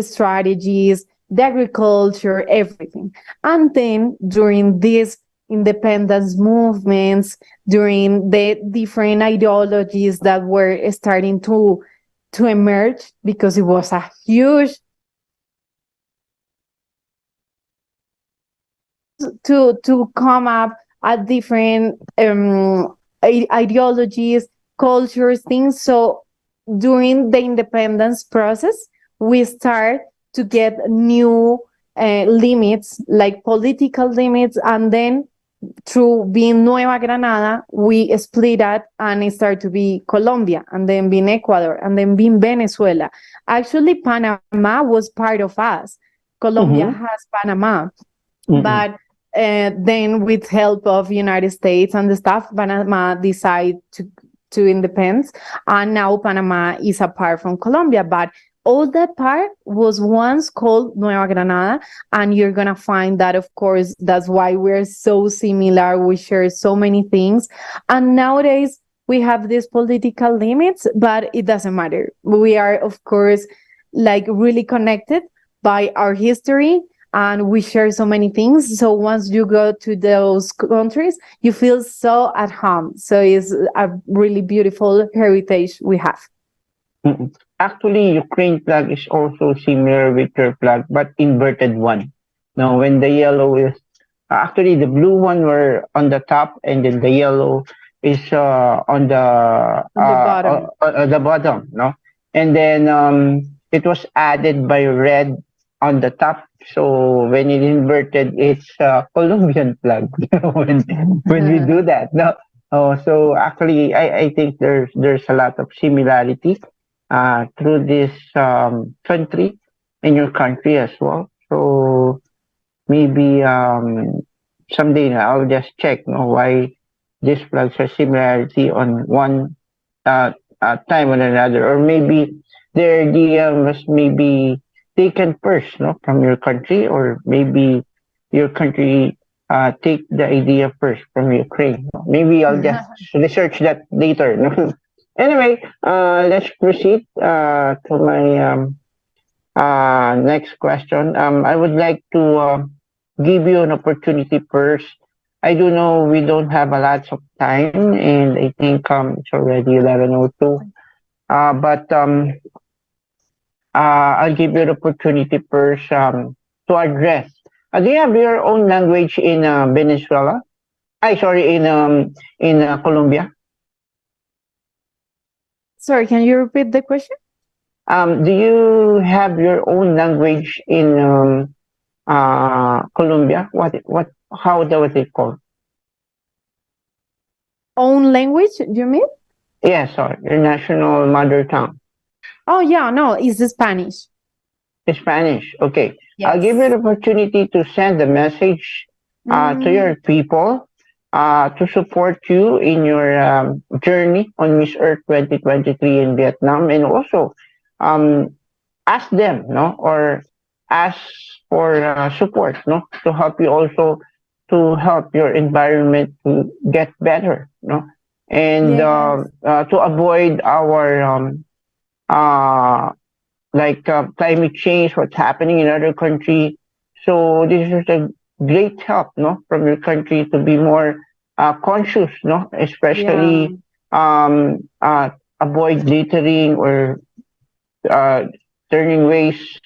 strategies, the agriculture, everything. And then during these independence movements, during the different ideologies that were starting to emerge, because it was a huge to come up at different ideologies, cultures, things. So during the independence process, we start to get new limits, like political limits, and then through being Nueva Granada, we split that and it started to be Colombia, and then being Ecuador, and then being Venezuela. Actually, Panama was part of us. Colombia has Panama, but then with help of United States and the stuff, Panama decided to independence, and now Panama is apart from Colombia. But all that part was once called Nueva Granada, and you're gonna find that, of course, that's why we're so similar. We share so many things, and nowadays we have these political limits, but it doesn't matter. We are, of course, like really connected by our history, and we share so many things. So once you go to those countries, you feel so at home. So it's a really beautiful heritage we have. Actually, Ukraine flag is also similar with your flag, but inverted one. Now, when the yellow is actually the blue one were on the top, and then the yellow is on the bottom. No, and then it was added by red on the top. So when it inverted, it's Colombian flag. when we do that, no. Oh, so actually, I think there's a lot of similarity through this country and your country as well. So maybe someday I'll just check why these flags are similarity on one time or another, or maybe their idea was maybe taken first, from your country, or maybe your country take the idea first from Ukraine. Maybe I'll just research that later. Anyway, let's proceed to my next question. I would like to give you an opportunity first. I do know we don't have a lot of time, and I think it's already 11:02. But I'll give you an opportunity first to address. Do you have your own language in Venezuela? In Colombia. Sorry, can you repeat the question? Do you have your own language in Colombia? How was it called? Own language, you mean? Yeah, sorry, your national mother tongue. Oh, yeah, no, it's Spanish. Spanish, okay. Yes. I'll give you the opportunity to send a message to your people to support you in your journey on Miss Earth 2023 in Vietnam, and also ask them, or ask for support, to help you also to help your environment to get better, and to avoid our climate change, what's happening in other countries. So this is a great help, from your country to be more conscious, especially avoid littering or turning waste,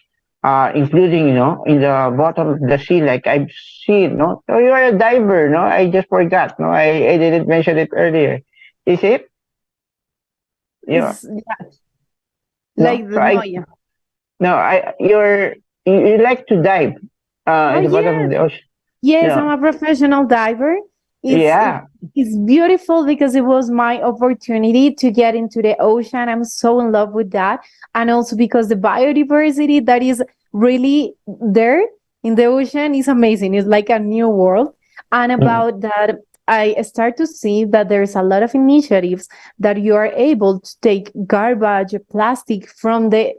including, in the bottom of the sea, like I've seen, So you are a diver, I just forgot, I didn't mention it earlier. Is it? Yeah. You like to dive in the bottom of the ocean. Yes, I'm a professional diver. It's beautiful because it was my opportunity to get into the ocean. I'm so in love with that. And also because the biodiversity that is really there in the ocean is amazing. It's like a new world. And about that, I start to see that there's a lot of initiatives that you are able to take garbage, plastic from the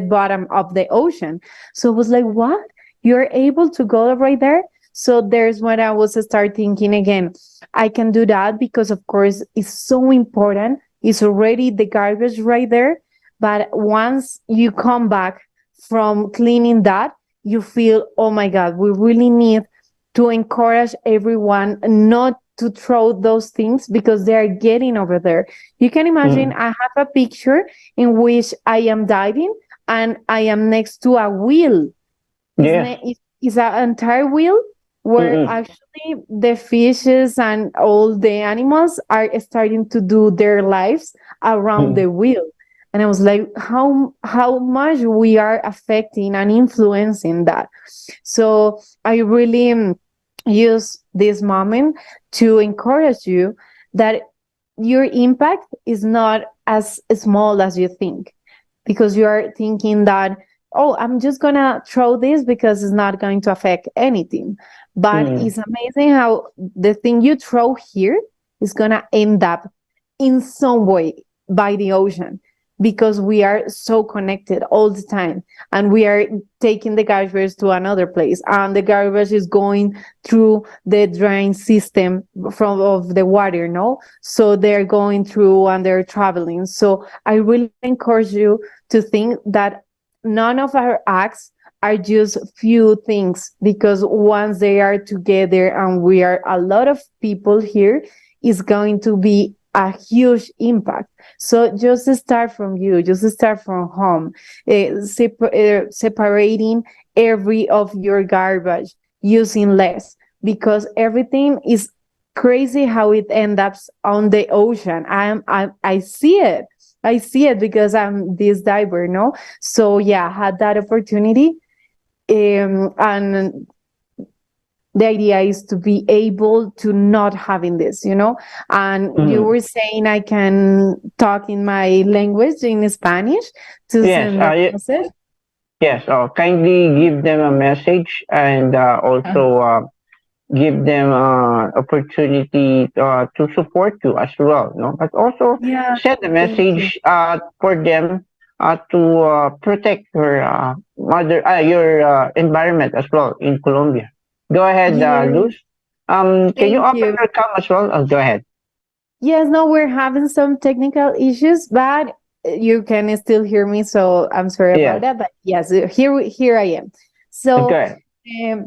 bottom of the ocean. So it was like, what? You're able to go right there? So there's when I was start thinking again, I can do that because of course it's so important. It's already the garbage right there. But once you come back from cleaning that, you feel, oh my God, we really need to encourage everyone not to throw those things because they are getting over there. You can imagine I have a picture in which I am diving and I am next to a wheel. It's an entire wheel where actually the fishes and all the animals are starting to do their lives around the wheel. And I was like, how much we are affecting and influencing that. So I really use this moment to encourage you that your impact is not as small as you think, because you are thinking that, oh, I'm just going to throw this because it's not going to affect anything. But it's amazing how the thing you throw here is going to end up in some way by the ocean. because we are so connected all the time, and we are taking the garbage to another place, and the garbage is going through the drain system of the water, no? So they're going through and they're traveling. So I really encourage you to think that none of our acts are just few things, because once they are together and we are a lot of people here, is going to be a huge impact. So just start from you, just start from home, separating every of your garbage, using less, because everything is crazy how it ends up on the ocean. I see it. I see it because I'm this diver, no? So yeah, I had that opportunity. And the idea is to be able to not having this, and you were saying I can talk in my language, in Spanish, to send a message. Yes, kindly give them a message, and also give them opportunity to support you as well, no? But also send a message for them to protect your your environment as well in Colombia. Go ahead, Luz. Can you open your cam as well? Go ahead. Yes, no, we're having some technical issues, but you can still hear me, so I'm sorry about that. But yes, here I am. So,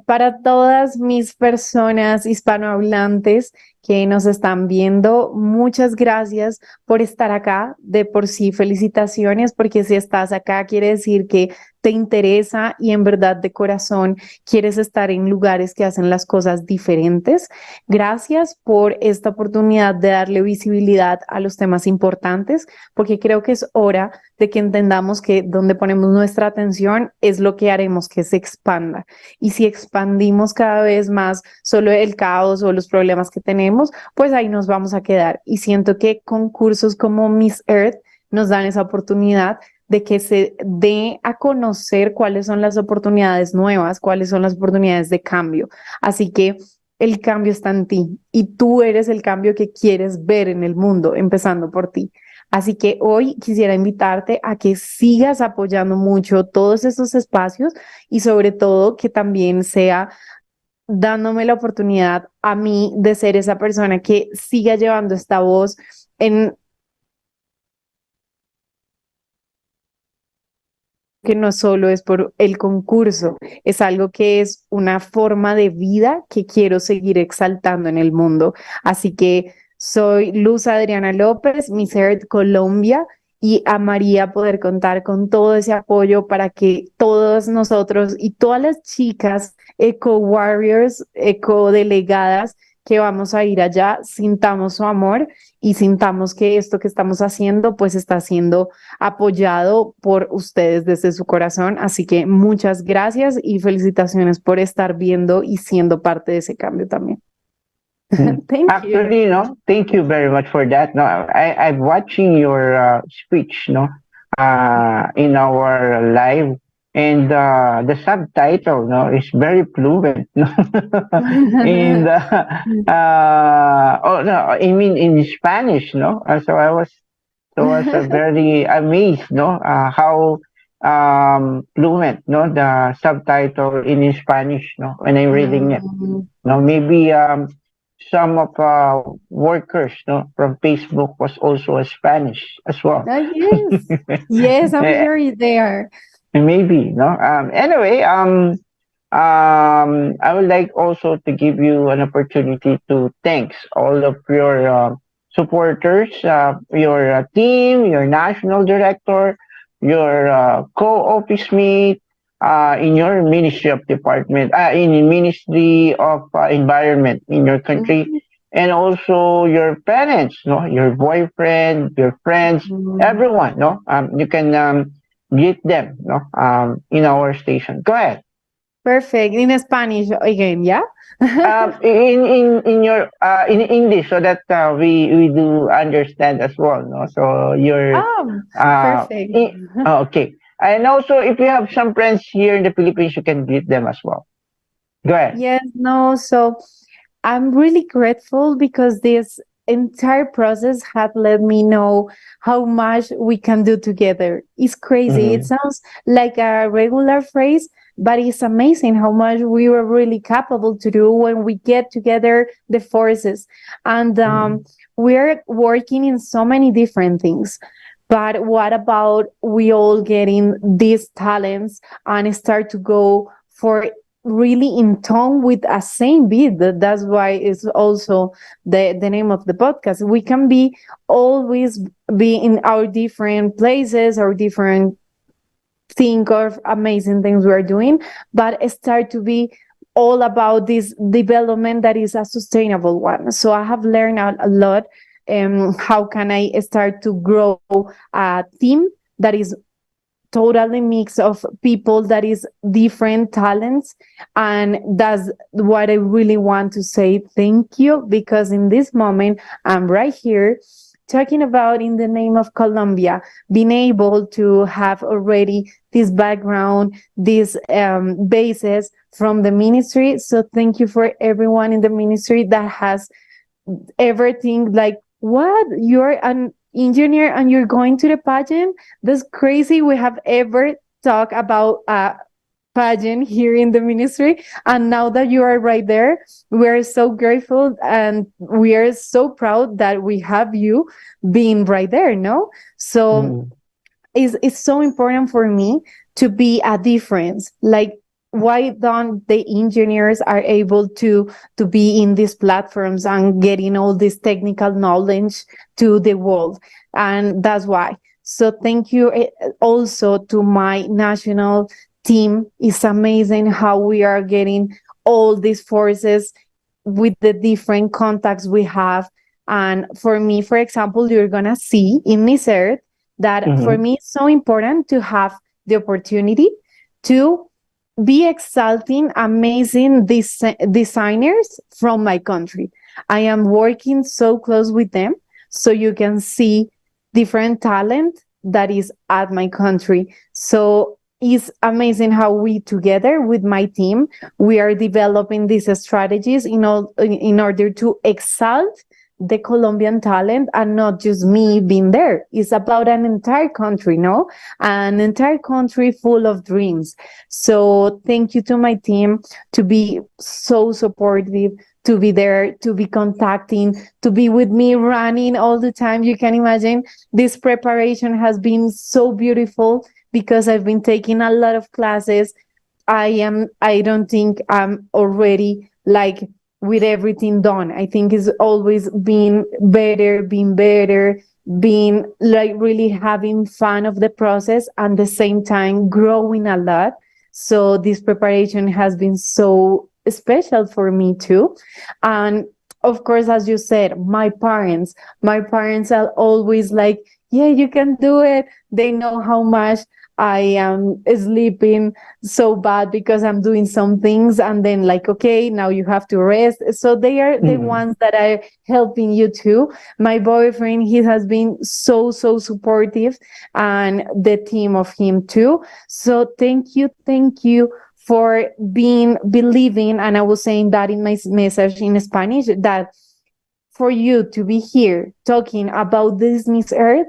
para todas mis personas hispanohablantes que nos están viendo, muchas gracias por estar acá. De por sí, felicitaciones, porque si estás acá quiere decir que te interesa y en verdad de corazón quieres estar en lugares que hacen las cosas diferentes. Gracias por esta oportunidad de darle visibilidad a los temas importantes, porque creo que es hora de que entendamos que donde ponemos nuestra atención es lo que haremos que se expanda. Y si expandimos cada vez más solo el caos o los problemas que tenemos, pues ahí nos vamos a quedar. Y siento que concursos como Miss Earth nos dan esa oportunidad de que se dé a conocer cuáles son las oportunidades nuevas, cuáles son las oportunidades de cambio. Así que el cambio está en ti y tú eres el cambio que quieres ver en el mundo, empezando por ti. Así que hoy quisiera invitarte a que sigas apoyando mucho todos estos espacios y sobre todo que también sea dándome la oportunidad a mí de ser esa persona que siga llevando esta voz en que no solo es por el concurso, es algo que es una forma de vida que quiero seguir exaltando en el mundo. Así que soy Luz Adriana López, Miss Earth Colombia, y amaría poder contar con todo ese apoyo para que todos nosotros y todas las chicas Eco Warriors, Eco Delegadas que vamos a ir allá, sintamos su amor y sintamos que esto que estamos haciendo pues está siendo apoyado por ustedes desde su corazón. Así que muchas gracias y felicitaciones por estar viendo y siendo parte de ese cambio también. Actually, no, thank you very much for that. No, I'm watching your speech, no, in our live, and the subtitle, no, is very fluent, no, and oh no, I mean in Spanish, no. So I was very amazed, no, how fluent, no, the subtitle in Spanish, no, when I'm reading it, no, maybe some of workers, no, from Facebook was also a Spanish as well. Yes, yes, I'm sure they are. Maybe, no. Anyway, I would like also to give you an opportunity to thanks all of your supporters, your team, your national director, your co-office mate, in your Ministry of Department, in Ministry of Environment in your country, and also your parents, no, your boyfriend, your friends, everyone, no. You can greet them, no, in our station. Go ahead. Perfect. In Spanish again, yeah. In your in English, so that we do understand as well, no. So you're perfect. Okay. And also, if you have some friends here in the Philippines, you can greet them as well. Go ahead. Yes, no, so I'm really grateful because this entire process had let me know how much we can do together. It's crazy. It sounds like a regular phrase, but it's amazing how much we were really capable to do when we get together the forces. And we're working in so many different things. But what about we all getting these talents and start to go for really in tone with a same beat? That's why it's also the name of the podcast. We can be always be in our different places or different think of amazing things we're doing, but start to be all about this development that is a sustainable one. So I have learned a lot. How can I start to grow a team that is totally mix of people that is different talents? And that's what I really want to say thank you, because in this moment I'm right here talking about in the name of Colombia, being able to have already this background, this basis from the ministry. So thank you for everyone in the ministry that has everything. Like, what, you're an engineer and you're going to the pageant? That's crazy. We have ever talked about pageant here in the ministry, and now that you are right there, we're so grateful and we are so proud that we have you being right there. No, so it's so important for me to be a difference. Like, why don't the engineers are able to be in these platforms and getting all this technical knowledge to the world? And that's why. So thank you also to my national team. It's amazing how we are getting all these forces with the different contacts we have. And for me, for example, you're gonna see in this earth that for me it's so important to have the opportunity to be exalting amazing designers from my country. I am working so close with them, so you can see different talent that is at my country. So it's amazing how we together with my team, we are developing these strategies in order to exalt the Colombian talent, and not just me being there. It's about an entire country, no? An entire country full of dreams. So thank you to my team to be so supportive, to be there, to be contacting, to be with me running all the time. You can imagine this preparation has been so beautiful because I've been taking a lot of classes. I don't think I'm already like with everything done. I think it's always being better, being like really having fun of the process, and at the same time growing a lot. So this preparation has been so special for me too. And of course, as you said, my parents are always like, yeah, you can do it. They know how much I am sleeping so bad because I'm doing some things, and then like, okay, now you have to rest. So they are the ones that are helping you too. My boyfriend, he has been so supportive, and the team of him too. So thank you for believing. And I was saying that in my message in Spanish, that for you to be here talking about this Miss Earth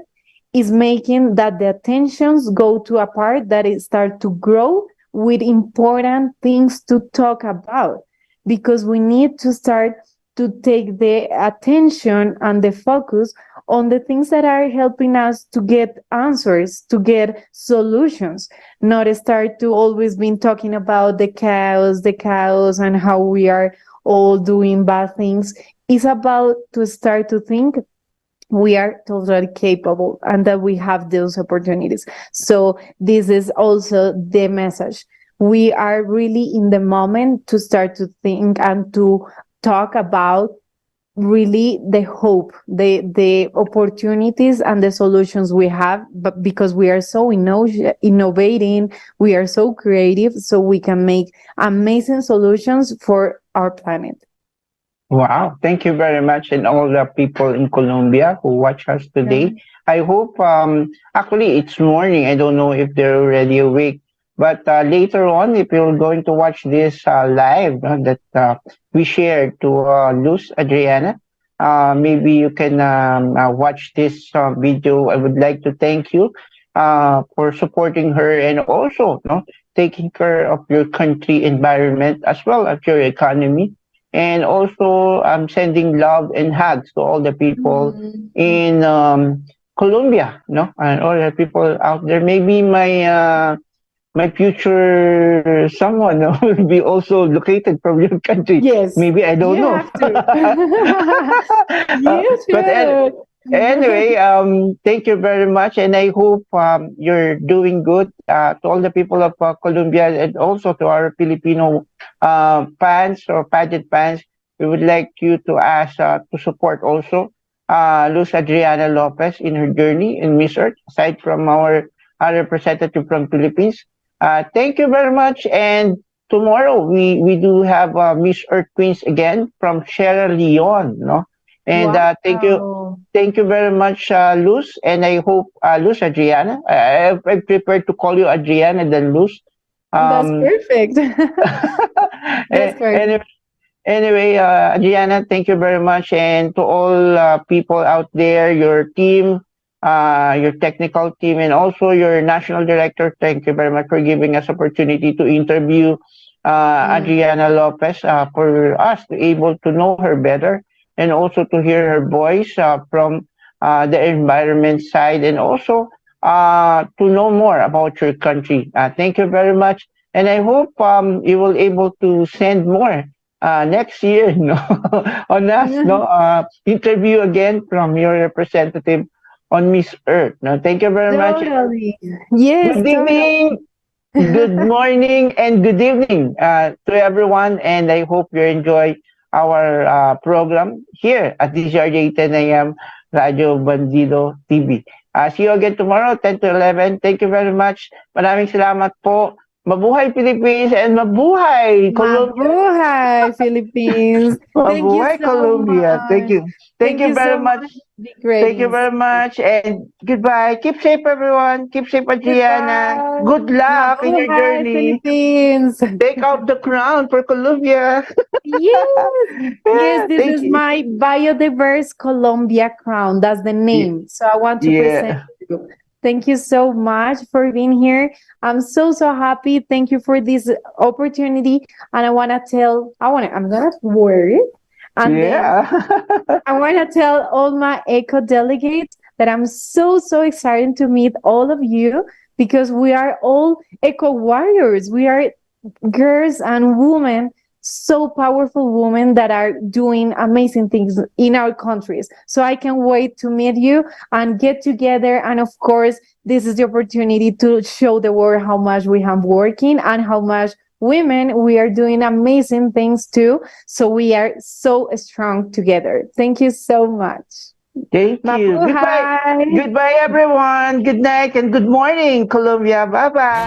is making that the attentions go to a part that it start to grow with important things to talk about, because we need to start to take the attention and the focus on the things that are helping us to get answers, to get solutions, not start to always be talking about the chaos and how we are all doing bad things. It's about to start to think we are totally capable and that we have those opportunities. So this is also the message. We are really in the moment to start to think and to talk about really the hope, the opportunities and the solutions we have, but because we are so innovating, we are so creative, so we can make amazing solutions for our planet. Wow, thank you very much, and all the people in Colombia who watch us today. I hope, actually it's morning. I don't know if they're already awake, but later on, if you're going to watch this live that we shared to Luz Adriana, maybe you can watch this video. I would like to thank you for supporting her and also taking care of your country environment as well as your economy. And also, I'm sending love and hugs to all the people in Colombia, and all the people out there. Maybe my future someone will be also located from your country. Yes, Maybe I don't you know. have to. You But should. anyway, thank you very much, and I hope you're doing good to all the people of Colombia and also to our Filipino fans or pageant fans. We would like you to ask to support also Luz Adriana Lopez in her journey in Miss Earth, aside from our representative from Philippines. Thank you very much, and tomorrow we do have Miss Earth Queens again from Sierra Leone, no? And Wow. thank you very much, Luz. And I hope, Luz Adriana, I prepared to call you Adriana than Luz. That's Um, perfect. That's perfect. anyway, Adriana, thank you very much. And to all people out there, your team, your technical team, and also your national director, thank you very much for giving us opportunity to interview Adriana Lopez for us to able to know her better and also to hear her voice from the environment side and also to know more about your country. Thank you very much. And I hope you will able to send more next year on us, interview again from your representative on Miss Earth. No, thank you very much. Totally. Yes, Good totally. evening, good morning, and good evening to everyone. And I hope you enjoy our program here at DCRJ 10 a.m. Radio Bandido TV. See you again tomorrow, 10 to 11. Thank you very much. Maraming salamat po. Mabuhay Philippines and mabuhay Colombia. Mabuhay, Philippines. Thank you Mabuhay so Colombia. Thank much. you. Thank Thank you you very so much. much, Big Thank you Ratings. very much and goodbye. Keep safe, everyone. Keep safe, Adriana. Goodbye. Good luck in your Mabuhay, journey. Philippines. Take out the crown for Colombia. Yes. Yes, this Thank is you. my Biodiverse Colombia crown. That's the name. So I want to present Yeah. you. Thank you so much for being here. I'm so happy. Thank you for this opportunity. And I'm gonna wear it. And then Yeah. I want to tell all my eco delegates that I'm so excited to meet all of you because we are all eco warriors. We are girls and women, so powerful women that are doing amazing things in our countries. So I can't wait to meet you and get together. And of course, this is the opportunity to show the world how much we have working and how much women we are doing amazing things too. So we are so strong together. Thank you so much. Thank you. Goodbye. Mabuhay. Goodbye, everyone. Good night and good morning, Colombia. Bye-bye.